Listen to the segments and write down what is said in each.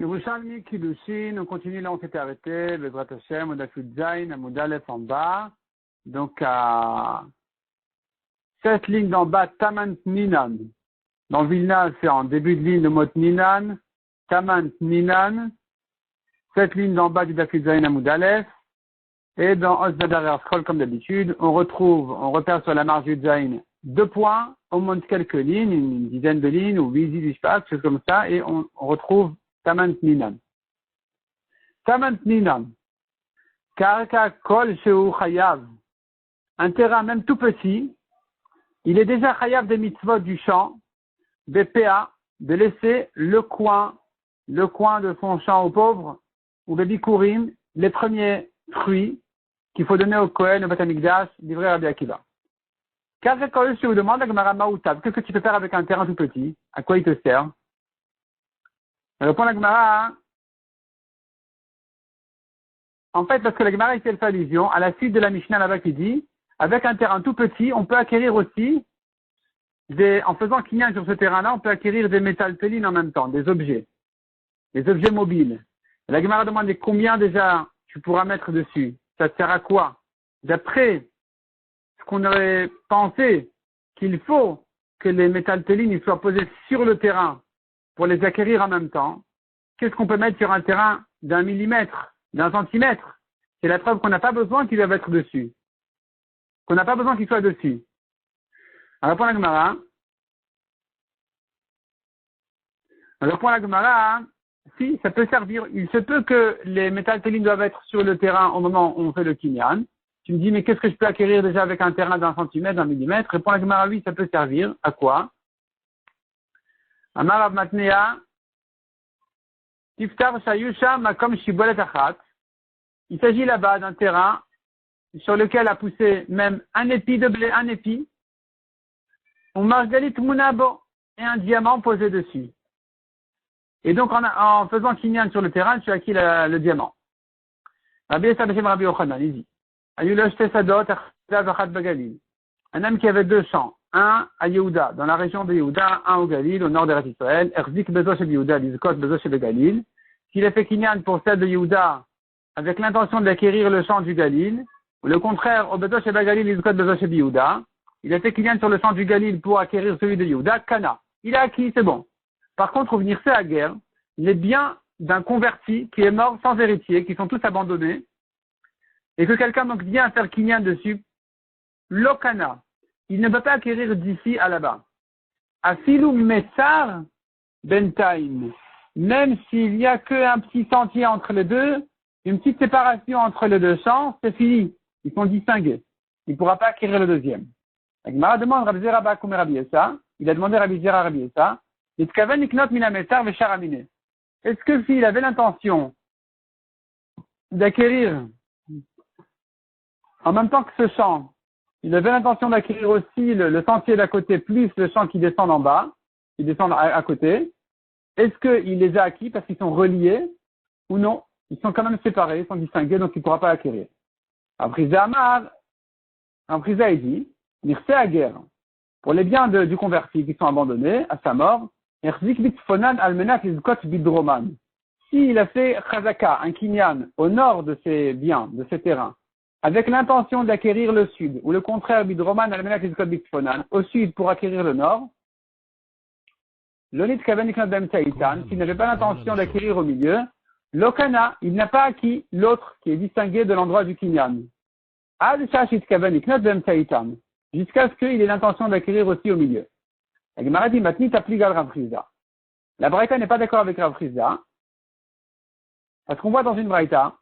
Yerushalmi Kiddushin, on continue là, on s'était arrêté, Bezrat Hashem, on a fait Zayn, Amud Aleph en bas. Donc, à cette ligne d'en bas, Tamant Ninan. Dans Vilna, c'est en début de ligne le mot Ninan, Tamant Ninan. Cette ligne d'en bas du Dafid Zayn, Amud Aleph. Et dans Osbadar Scroll, comme d'habitude, on repère sur la marge du Zayn 2 points, on monte quelques lignes, une dizaine de lignes, ou 8, 10, quelque chose comme ça, et on retrouve Tamant Ninan. Tamant Ninan. Karka Kol Sheu Chayav. Un terrain même tout petit, il est déjà Chayav des mitzvot du champ, BPA, de laisser le coin de son champ aux pauvres, ou Bebikurim, les premiers fruits qu'il faut donner au Kohen, au Beth Amikdash, livré à Rabbi Akiva. Karka Kol Sheu demande à Gemara Maoutab, qu'est-ce que tu peux faire avec un terrain tout petit? À quoi il te sert? Répond la Gemara, en fait, parce que la Gemara fait allusion à la suite de la Mishnah là-bas qui dit, avec un terrain tout petit, on peut acquérir aussi en faisant kinyan sur ce terrain-là, on peut acquérir des métalpélines en même temps, des objets mobiles. Et la Gemara demande combien déjà tu pourras mettre dessus. Ça te sert à quoi? D'après ce qu'on aurait pensé qu'il faut que les métalpélines soient posées sur le terrain pour les acquérir en même temps, qu'est-ce qu'on peut mettre sur un terrain d'1 millimètre, d'1 centimètre? C'est la preuve qu'on n'a pas besoin qu'ils doivent être dessus. Qu'on n'a pas besoin qu'ils soient dessus. Alors, répond la Gemara, si, ça peut servir. Il se peut que les métalpélines doivent être sur le terrain au moment où on fait le kinyan. Tu me dis, mais qu'est-ce que je peux acquérir déjà avec un terrain d'1 centimètre, d'1 millimètre? Répond la Gemara, oui, ça peut servir. À quoi? Amar Rav Matnea, Tiftar Shayusha Makom Shibolet Achat. Il s'agit là-bas d'un terrain sur lequel a poussé même un épi de blé, un épi, ou Margalit Munabo, et un diamant posé dessus. Et donc, en faisant kinyan sur le terrain, tu as acquis le diamant. Rabbi Esa Beshem Rabbi Yochanan, il dit, Ayulosh Tesadot Achad Vachat Bagalil. Un homme qui avait 2 champs, un à Yehuda, dans la région de Yehuda, un au Galil, au nord d'Eretz Israël, Erzik Bezo Sheb Yehuda, Lizkot Bezo Sheb Galil. S'il a fait kinyan pour celle de Yehuda, avec l'intention d'acquérir le champ du Galil, ou le contraire, au Bezo Sheb Galil, Lizkot Bezo Sheb Yehuda, il a fait kinyan sur le champ du Galil pour acquérir celui de Yehuda, Kana. Il a acquis, c'est bon. Par contre, au venir c'est à guerre, les biens d'un converti qui est mort sans héritier, qui sont tous abandonnés, et que quelqu'un donc vient faire kinyan dessus, Lokana. Il ne peut pas acquérir d'ici à là-bas. Afilu Metsar Bentaim. Même s'il n'y a qu'un petit sentier entre les deux, une petite séparation entre les 2 champs, c'est fini. Ils sont distingués. Il ne pourra pas acquérir le deuxième. La Gemara demande Rabbi Zera Bakoum Rabbi Esa. Il a demandé Rabbi Zera Rabbi Esa. Est-ce que s'il avait l'intention d'acquérir, en même temps que ce champ, il avait l'intention d'acquérir aussi le sentier d'à côté plus le champ qui descend en bas, qui descend à côté, est-ce qu'il les a acquis parce qu'ils sont reliés ou non? Ils sont quand même séparés, ils sont distingués, donc il ne pourra pas acquérir. Après Zahmar, il dit, Nirse à guerre, pour les biens du converti qui sont abandonnés à sa mort, s'il a fait Chazaka, un kinyan, au nord de ces biens, de ces terrains, avec l'intention d'acquérir le sud, ou le contraire, bidroman almenat lizkot bitfonan, au sud pour acquérir le nord, l'onit kaven iknot bem taitan, s'il n'avait pas l'intention d'acquérir au milieu, l'okana, il n'a pas acquis l'autre qui est distingué de l'endroit du kinyan. Ad shashit kaven iknot bem taitan, jusqu'à ce qu'il ait l'intention d'acquérir aussi au milieu. La Gemara dit, Matni t'applique Rav Chizda. La Braïta n'est pas d'accord avec Rav Chizda, parce qu'on voit dans une Braïta,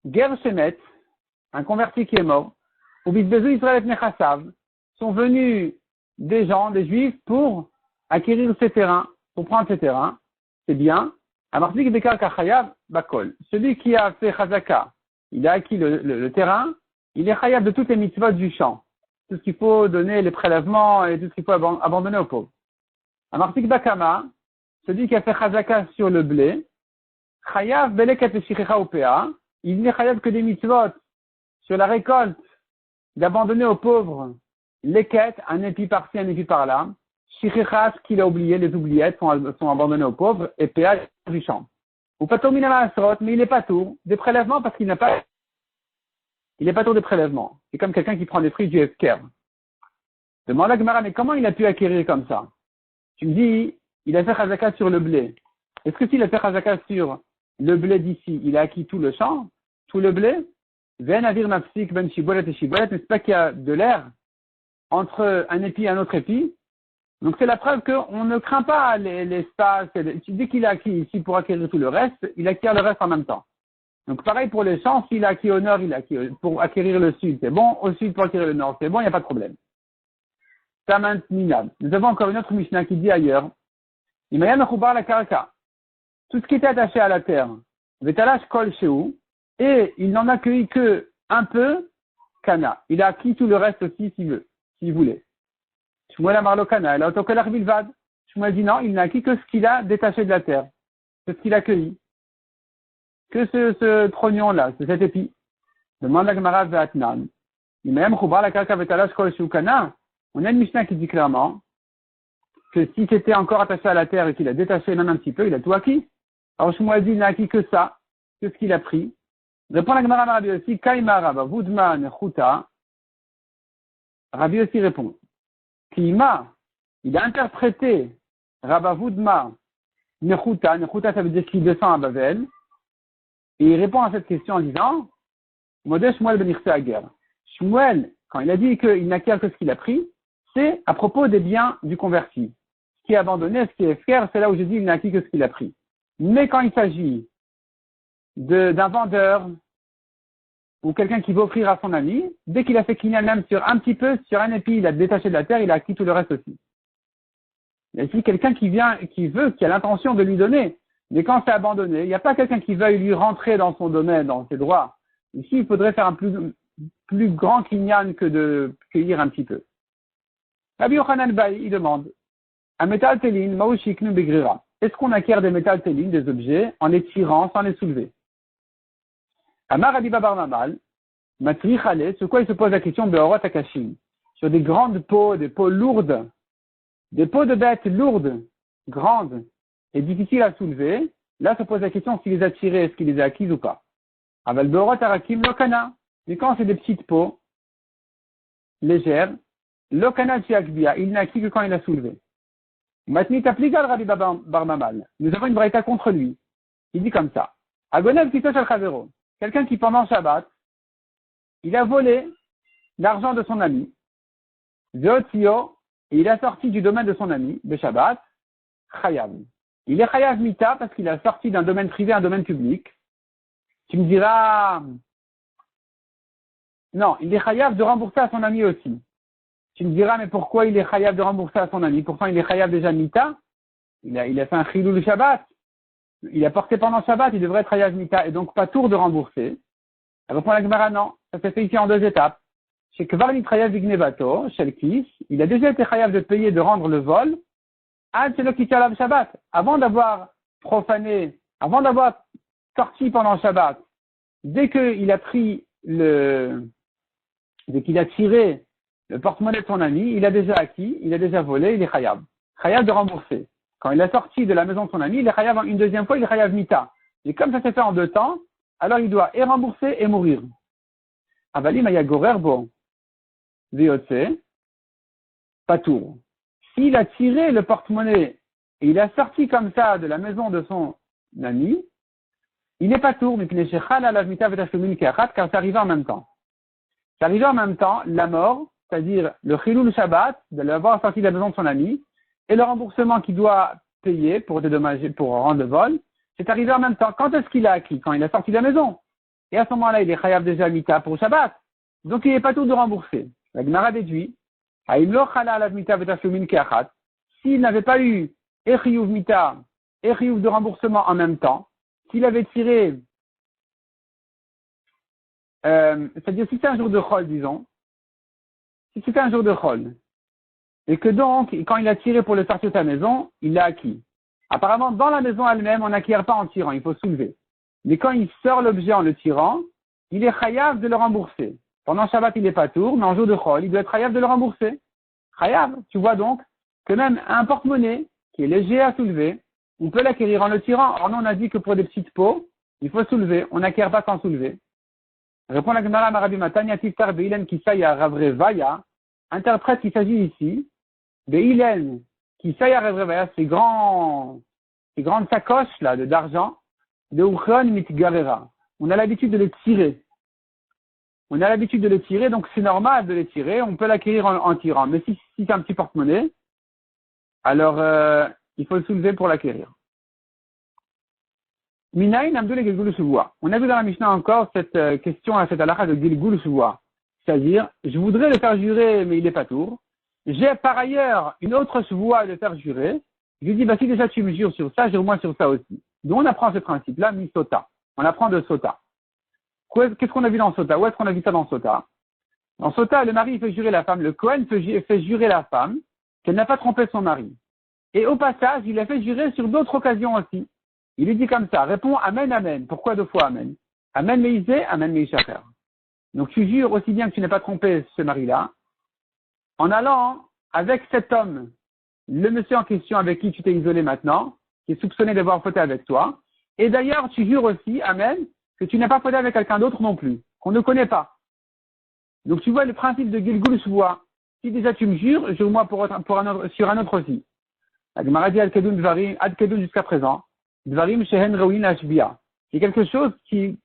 Ger Shemet, un converti qui est mort, ou Bisbezu Israël et Nechassav, sont venus des gens, des juifs, pour acquérir ces terrains, pour prendre ces terrains, c'est bien. Amarzik Bekar Kachayav Bakol. Celui qui a fait Chazaka, il a acquis le terrain, il est Chayav de toutes les mitzvot du champ. Tout ce qu'il faut donner, les prélèvements et tout ce qu'il faut abandonner aux pauvres. Amarzik Bakama, celui qui a fait Chazaka sur le blé, Chayav Beleket et Shichecha Upea, il n'est Chayav que des mitzvot sur la récolte, d'abandonner aux pauvres les quêtes, un épi par-ci, un épi par-là, Shichecha, ce qu'il a oublié, les oubliettes sont abandonnées aux pauvres, et Pea du champ. Ou pas tour minamaasrot, mais il n'est pas tour des prélèvements parce qu'il n'a pas, il n'est pas tour des prélèvements. C'est comme quelqu'un qui prend des fruits du Efker. Demande à Gemara, mais comment il a pu acquérir comme ça? Tu me dis, il a fait chazaka sur le blé. Est-ce que s'il a fait chazaka sur le blé d'ici, il a acquis tout le champ, tout le blé? Ven avir mafsik ben shibolet et shibolet, n'est-ce pas qu'il y a de l'air entre un épi et un autre épi? Donc c'est la preuve qu'on ne craint pas l'espace. Dès qu'il a acquis ici pour acquérir tout le reste, il acquiert le reste en même temps. Donc pareil pour les champs, s'il a acquis au nord, il a acquis pour acquérir le sud, c'est bon. Au sud pour acquérir le nord, c'est bon, il n'y a pas de problème. Tamant minab. Nous avons encore une autre Mishnah qui dit ailleurs, Imaya mechoubar la karaka. Tout ce qui était attaché à la terre, vetalash kol shehu, et il n'en a accueilli que un peu, kana. Il a acquis tout le reste aussi s'il voulait. Shmuel amar lo kana, el autokolach bilvad. Shmuel dit non, il n'a acquis que ce qu'il a détaché de la terre, que ce qu'il a accueilli. Que ce trognon-là, c'est cet épi. Demande la Gemara ve'atnan. Imaya mechoubar la karaka vetalash kol shehu kana. On a une Mishnah qui dit clairement que si c'était encore attaché à la terre et qu'il a détaché même un petit peu, il a tout acquis. Alors Shmuel dit, il n'a acquis que ça, que ce qu'il a pris. Répond la Gemara Rabbi aussi, Kaima Rabba Vudma Nechuta. Rabbi aussi répond, Kaima, il a interprété Rabba Vudma Nechuta. Nechuta, ça veut dire qu'il descend à Bavel. Et il répond à cette question en disant, Modé Shmuel ben Ager. Shmuel, quand il a dit qu'il n'acquiert que ce qu'il a pris, c'est à propos des biens du converti. Ce qui est abandonné, ce qui est fier, c'est là où je dis qu'il n'a acquis que ce qu'il a pris. Mais quand il s'agit d'un vendeur ou quelqu'un qui veut offrir à son ami, dès qu'il a fait kinyan même sur un petit peu, sur un épi, il a détaché de la terre, il a acquis tout le reste aussi. Il y a ici quelqu'un qui a l'intention de lui donner, mais quand c'est abandonné, il n'y a pas quelqu'un qui veuille lui rentrer dans son domaine, dans ses droits. Ici, il faudrait faire un plus grand kinyan que de cueillir un petit peu. Rabbi Yochanan Baï, il demande, un métal télin, maouchiknu begrira. Est-ce qu'on acquiert des métal télin, des objets, en les tirant sans les soulever? Amar Rabbi Babar Mamal, matri chale, sur quoi il se pose la question, beorot akashim, sur des grandes peaux, des peaux lourdes, des peaux de bêtes lourdes, grandes, et difficiles à soulever, là se pose la question s'il les a tirées, est-ce qu'il les a acquises ou pas. Aval beorot arakim lokana, mais quand c'est des petites peaux, légères, lokana chiakbia, il n'a acquis que quand il a soulevé. Matni tapligal Rabbi Bar Mamal. Nous avons une braïta contre lui. Il dit comme ça. Agonev kitosh al chavero. Quelqu'un qui pendant Shabbat, il a volé l'argent de son ami. Zeotio, et il a sorti du domaine de son ami, de Shabbat, chayav. Il est chayav mita parce qu'il a sorti d'un domaine privé à un domaine public. Tu me diras, non, il est chayav de rembourser à son ami aussi. Tu me diras, mais pourquoi il est chayav de rembourser à son ami? Pourtant, il est chayav déjà mita. Il a fait un chilou le Shabbat. Il a porté pendant Shabbat, il devrait être chayav mita, et donc pas tour de rembourser. Elle répond la Gemara, non. Ça s'est fait ici en deux étapes. Chez Kvarnit chayav vignevato, chez le Kis, il a déjà été chayav de payer, de rendre le vol, ad c'est le Kitalav Shabbat. Avant d'avoir profané, avant d'avoir sorti pendant Shabbat, dès qu'il a pris dès qu'il a tiré le porte-monnaie de son ami, il a déjà acquis, il a déjà volé, il est chayav. Chayav de rembourser. Quand il a sorti de la maison de son ami, il est chayav une deuxième fois, il est chayav mita. Et comme ça s'est fait en deux temps, alors il doit et rembourser et mourir. Avalim ayagorer bon. Viotse. Patour. S'il a tiré le porte-monnaie et il a sorti comme ça de la maison de son ami, il n'est pas tour, mais car c'est arrivé en même temps. C'est arrivé en même temps, la mort, c'est-à-dire le chilul Shabbat, de l'avoir sorti de la maison de son ami, et le remboursement qu'il doit payer pour dédommager, pour rendre le vol, c'est arrivé en même temps. Quand est-ce qu'il a acquis? Quand il a sorti de la maison. Et à ce moment-là, il est chayav déjà mita pour Shabbat. Donc il n'est pas tout de rembourser. La Gemara déduit, s'il n'avait pas eu Echiyuv mita, Echiyuv de remboursement en même temps, s'il avait tiré, c'est-à-dire si c'est un jour de chol, disons, si c'était un jour de chol, et que donc, quand il a tiré pour le sortir de sa maison, il l'a acquis. Apparemment, dans la maison elle-même, on n'acquiert pas en tirant, il faut soulever. Mais quand il sort l'objet en le tirant, il est chayav de le rembourser. Pendant Shabbat, il n'est pas tour, mais en jour de chol, il doit être chayav de le rembourser. Chayav, tu vois donc que même un porte-monnaie qui est léger à soulever, on peut l'acquérir en le tirant. Or, nous, on a dit que pour des petites peaux, il faut soulever. On n'acquiert pas sans soulever. Répond la Gemara Marabi Matania Tiftar Beilen Kisaya Ravre Vaya. Interprète qu'il s'agit ici Beilen Kisaya Ravre Vaya, ces grandes sacoches là d'argent de Uchron Mitgarera. On a l'habitude de les tirer. Donc c'est normal de les tirer. On peut l'acquérir en tirant. Mais si c'est un petit porte-monnaie, alors il faut le soulever pour l'acquérir. Minaïn Amdoul Gilgul Shuvua. On a vu dans la Mishnah encore cette question à cette halakha de Gilgul Shuvua. C'est-à-dire, je voudrais le faire jurer, mais il est pas tour. J'ai par ailleurs une autre Shuvua à le faire jurer. Je lui dis, si déjà tu me jures sur ça, jure-moi sur ça aussi. Donc on apprend ce principe-là, mi-sota. On apprend de sota. Qu'est-ce qu'on a vu dans sota? Où est-ce qu'on a vu ça dans sota? Dans sota, le mari fait jurer la femme, le Kohen fait jurer la femme qu'elle n'a pas trompé son mari. Et au passage, il l'a fait jurer sur d'autres occasions aussi. Il lui dit comme ça, réponds Amen, Amen. Pourquoi 2 fois Amen? Amen Meizé, Amen Meishacher. Donc tu jures aussi bien que tu n'as pas trompé ce mari-là, en allant avec cet homme, le monsieur en question avec qui tu t'es isolé maintenant, qui est soupçonné d'avoir fauté avec toi. Et d'ailleurs, tu jures aussi, Amen, que tu n'as pas fauté avec quelqu'un d'autre non plus, qu'on ne connaît pas. Donc tu vois le principe de Gilgul Shuvua. Si déjà tu me jures, jure-moi sur un autre aussi. La Gemara dit Ad-Kedun Dvarim, Ad-Kedun jusqu'à présent. Dvarim Shehen Rewin Ashbia. C'est quelque chose qu'il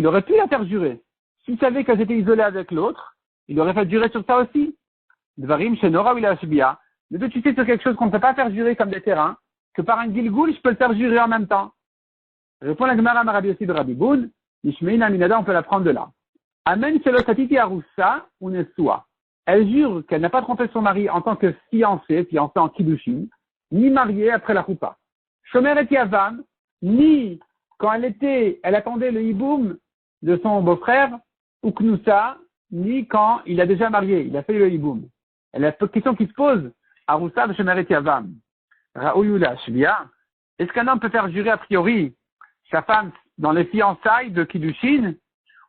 aurait pu la faire jurer. S'il savait qu'elle était isolée avec l'autre, il aurait fait jurer sur ça aussi. Dvarim Shehen Rewin Ashbia. Mais toi, tu sais sur quelque chose qu'on ne peut pas faire jurer comme des terrains, que par un Gilgul, je peux le faire jurer en même temps. Répond la Gemara Marabi aussi de Rabbi Boud. Nishmeina Minada, on peut la prendre de là. Amen Shelosatiti Arusa Unesua. Elle jure qu'elle n'a pas trompé son mari en tant que fiancée en Kiddushin, ni mariée après la Choupa. Shomer et Yavam, ni quand elle attendait le hiboum de son beau-frère, ou Knusa, ni quand il a déjà marié, il a fait le hiboum. Elle a une question qui se pose, Arusa Shomer et Yavam. Raouyula Shvia. Est-ce qu'un homme peut faire jurer a priori sa femme dans les fiançailles de Kiddushin,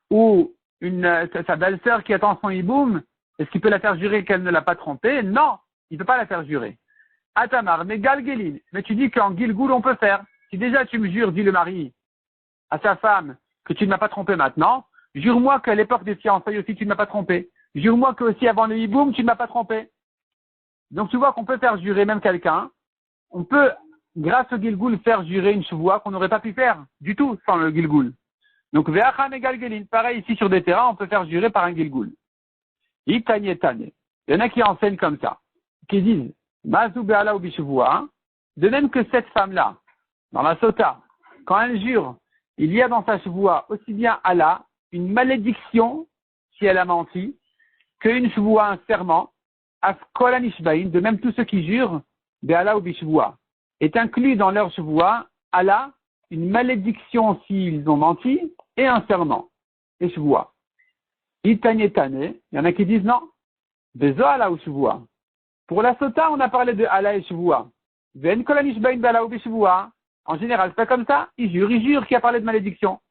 ou sa belle-sœur qui attend son hiboum, est-ce qu'il peut la faire jurer qu'elle ne l'a pas trompée? Non, il ne peut pas la faire jurer. Atamar, mais Galgelin, mais tu dis qu'en Gilgul on peut faire. Si déjà tu me jures, dit le mari à sa femme, que tu ne m'as pas trompé maintenant, jure-moi qu'à l'époque des fiançailles aussi tu ne m'as pas trompé. Jure-moi que aussi avant le hiboum tu ne m'as pas trompé. Donc tu vois qu'on peut faire jurer même quelqu'un. On peut, grâce au Gilgul, faire jurer une chevoie qu'on n'aurait pas pu faire du tout sans le Gilgul. Donc Ve'acham et Galgelin, pareil ici sur des terrains, on peut faire jurer par un Gilgul. Itanye Tane. Il y en a qui enseignent comme ça, qui disent Mazou be'ala ou bishvoua, de même que cette femme-là, dans la sota, quand elle jure, il y a dans sa chevoua aussi bien Allah, une malédiction, si elle a menti, qu'une chevoua, un serment, afkola nishbaïn, de même tous ceux qui jurent, be'ala ou bishvoua, est inclus dans leur chevoua, Allah, une malédiction s'ils ont menti, et un serment, et chevoua. Itanyetane, il y en a qui disent non, bezo Allah ou chevoua. Pour la sota, on a parlé de Allah et Shuvua. Ven kolanish bain bala ou bishvua. En général, c'est pas comme ça. Il jure qui a parlé de malédiction.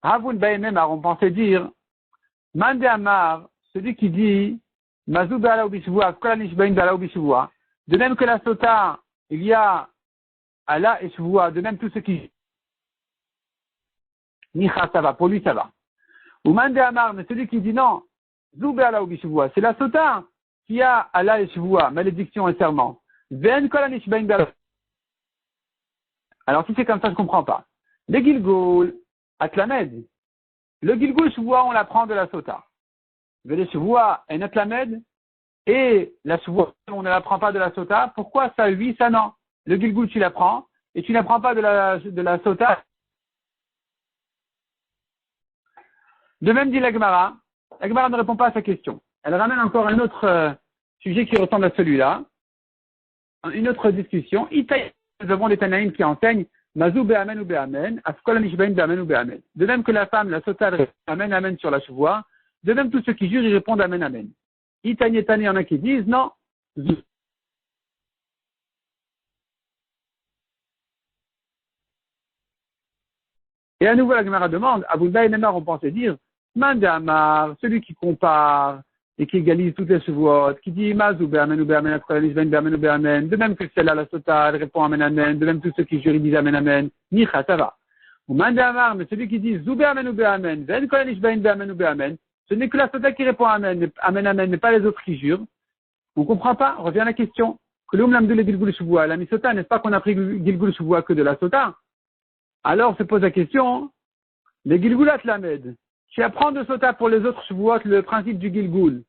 Havun bain memar, on pensait dire, Mande Amar, celui qui dit, Mazou bala ou bishvua, kolanish bain bala ou bishvua. De même que la sota, il y a Allah et Shuvua, de même tous ceux qui Nicha, ça va, pour lui ça va. Ou Mande Amar, mais celui qui dit non, Zou bala ou bishvua, c'est la sota qui a Allah et Shuvua, malédiction et serment. Ven kolanish bain bala. Alors si c'est comme ça, je ne comprends pas. Le Gilgul, Atlamed. Le Gilgul Shuvua, on l'apprend de la sota. Le Shuvua est Atlamed. Et la Shuvua, on ne l'apprend pas de la sota. Pourquoi ça oui, ça non? Le Gilgul, tu l'apprends. Et tu n'apprends pas de la sota. De même dit la Gemara. La Gemara ne répond pas à sa question. Elle ramène encore un autre sujet qui ressemble à celui-là. Une autre discussion. Nous avons les Tanaïm qui enseignent Mazou be'amen ou be'amen, afkol nishbain be'amen ou be'amen. De même que la femme, la sota, amen, amen sur la chevoie. De même tous ceux qui jurent, ils répondent amen, amen. Itanyetane, il y en a qui disent non. Et à nouveau, la Gemara demande, Abouda et Nemar, on pensait dire, Mande Amar, celui qui compare, et qui égalise toutes les Shavuot, qui dit Mazou Be'amen ou Be'amen, Be'amen ou Be'amen, de même que celle-là, la Sota, elle répond Amen Amen, de même tous ceux qui jurent disent Amen Amen, Nicha, ça va. Ou Mandamar, mais celui qui dit Zou Be'amen ou Be'amen, Ven Kohen Be'amen ou Be'amen, ce n'est que la Sota qui répond Amen, Amen Amen, mais pas les autres qui jurent. On ne comprend pas, revient à la question. Kulum Lamdou le Gilgul Shavua, la Misota, n'est-ce pas qu'on a pris Gilgul Shavua que de la Sota? Alors se pose la question, les Gilgulat Lamed, tu apprends de Sota pour les autres Shavuot le principe du Gilgul,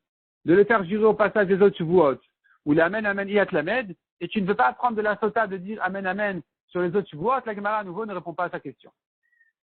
de le faire jurer au passage des autres Shavuot, ou l'Amen Amen Iyat Lamed, et tu ne veux pas apprendre de la Sota de dire Amen Amen sur les autres Shavuot, la Gemara à nouveau ne répond pas à sa question.